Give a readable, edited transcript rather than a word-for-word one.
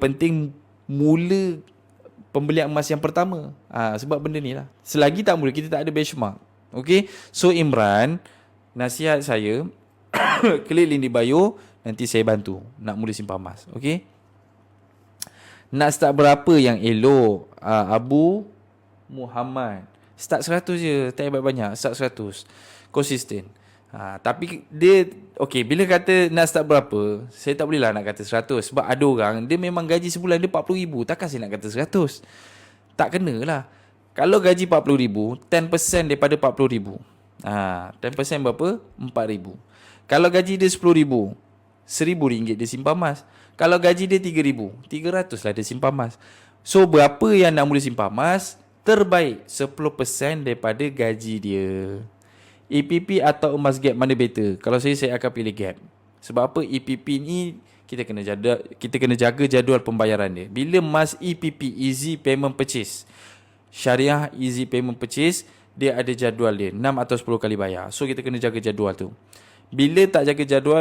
penting mula pembelian emas yang pertama. Sebab benda ni lah. Selagi tak mula, kita tak ada benchmark. Okay. So Imran, nasihat saya, keliling di bio, nanti saya bantu nak mula simpan emas. Okay. Nak start berapa yang elok? Abu Muhammad, start 100 je, tak payah banyak. Start 100, konsisten. Tapi dia, okay, bila kata nak start berapa, saya tak boleh lah nak kata 100. Sebab ada orang, dia memang gaji sebulan dia 40,000. Takkan saya nak kata 100? Tak kena lah. Kalau gaji 40,000, 10% daripada 40,000, 10% berapa? 4,000. Kalau gaji dia 10,000, RM1,000 dia simpan emas. Kalau gaji dia 3,000, 300 lah dia simpan emas. So berapa yang nak mula simpan emas? Terbaik 10% daripada gaji dia. EPP atau emas gap, mana better? Kalau saya akan pilih gap. Sebab apa? EPP ni kita kena jaga jadual pembayaran dia. Bila emas EPP, Easy Payment Purchase, Syariah Easy Payment Purchase, dia ada jadual dia, 6 atau 10 kali bayar. So kita kena jaga jadual tu. Bila tak jaga jadual,